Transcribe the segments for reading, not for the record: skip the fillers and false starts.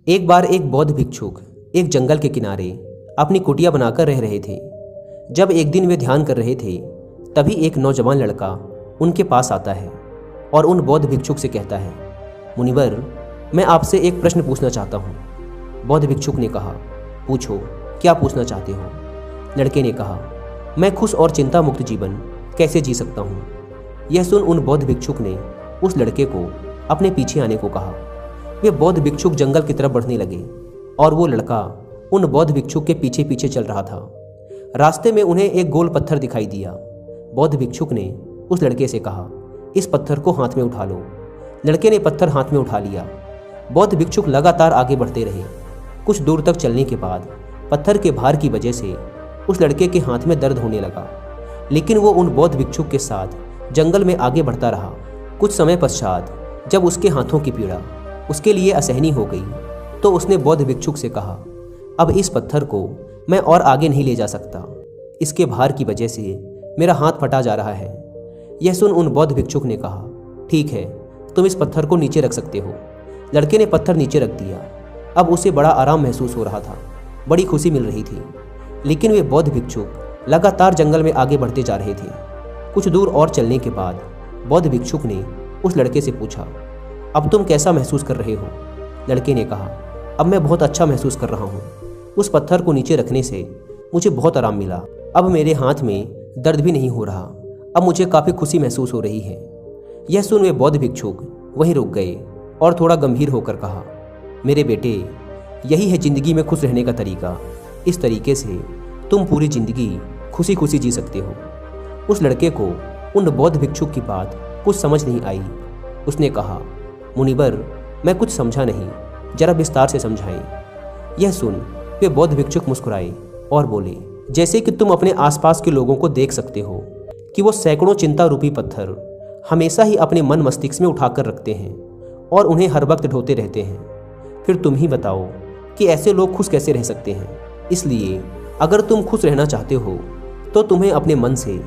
एक बार एक बौद्ध भिक्षुक एक जंगल के किनारे अपनी कुटिया बनाकर रह रहे थे। जब एक दिन वे ध्यान कर रहे थे, तभी एक नौजवान लड़का उनके पास आता है और उन बौद्ध भिक्षुक से कहता है, मुनिवर, मैं आपसे एक प्रश्न पूछना चाहता हूँ। बौद्ध भिक्षुक ने कहा, पूछो, क्या पूछना चाहते हो? लड़के ने कहा, मैं खुश और चिंता मुक्त जीवन कैसे जी सकता हूँ? यह सुन उन बौद्ध भिक्षुक ने उस लड़के को अपने पीछे आने को कहा। वे बौद्ध भिक्षुक जंगल की तरफ बढ़ने लगे और वो लड़का उन बौद्ध भिक्षुक के पीछे पीछे चल रहा था। रास्ते में उन्हें एक गोल पत्थर दिखाई दिया। बौद्ध भिक्षुक ने उस लड़के से कहा, इस पत्थर को हाथ में उठा लो। लड़के ने पत्थर हाथ में उठा लिया। बौद्ध भिक्षुक लगातार आगे बढ़ते रहे। कुछ दूर तक चलने के बाद पत्थर के भार की वजह से उस लड़के के हाथ में दर्द होने लगा, लेकिन वो उन बौद्ध भिक्षुक के साथ जंगल में आगे बढ़ता रहा। कुछ समय पश्चात जब उसके हाथों की पीड़ा उसके लिए असहनीय हो गई, तो उसने बौद्ध भिक्षुक से कहा, अब इस पत्थर को मैं और आगे नहीं ले जा सकता। इसके भार की वजह से मेरा हाथ फटा जा रहा है। यह सुन उन बौद्ध भिक्षुक ने कहा, ठीक है, तुम इस पत्थर को नीचे रख सकते हो। लड़के ने पत्थर नीचे रख दिया। अब उसे बड़ा आराम महसूस हो रहा था, बड़ी खुशी मिल रही थी। लेकिन वे बौद्ध भिक्षुक लगातार जंगल में आगे बढ़ते जा रहे थे। कुछ दूर और चलने के बाद बौद्ध भिक्षुक ने उस लड़के से पूछा, अब तुम कैसा महसूस कर रहे हो? लड़के ने कहा, अब मैं बहुत अच्छा महसूस कर रहा हूँ। उस पत्थर को नीचे रखने से मुझे बहुत आराम मिला। अब मेरे हाथ में दर्द भी नहीं हो रहा। अब मुझे काफ़ी खुशी महसूस हो रही है। यह सुन वे बौद्ध भिक्षुक वहीं रुक गए और थोड़ा गंभीर होकर कहा, मेरे बेटे, यही है ज़िंदगी में खुश रहने का तरीका। इस तरीके से तुम पूरी ज़िंदगी खुशी खुशी जी सकते हो। उस लड़के को उन बौद्ध भिक्षुक की बात कुछ समझ नहीं आई। उसने कहा, मुनिवर, मैं कुछ समझा नहीं, जरा विस्तार से समझाएं। यह सुन वे बौद्ध भिक्षुक मुस्कुराए और बोले, जैसे कि तुम अपने आसपास के लोगों को देख सकते हो कि वो सैकड़ों चिंता रूपी पत्थर हमेशा ही अपने मन मस्तिष्क में उठाकर रखते हैं और उन्हें हर वक्त ढोते रहते हैं। फिर तुम ही बताओ कि ऐसे लोग खुश कैसे रह सकते हैं। इसलिए अगर तुम खुश रहना चाहते हो तो तुम्हें अपने मन से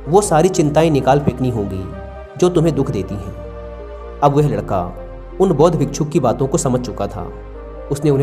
वो सारी चिंताएं निकाल फेंकनी होंगी जो तुम्हें दुख देती हैं। अब वह लड़का उन बौद्ध भिक्षुक की बातों को समझ चुका था। उसने उन्हें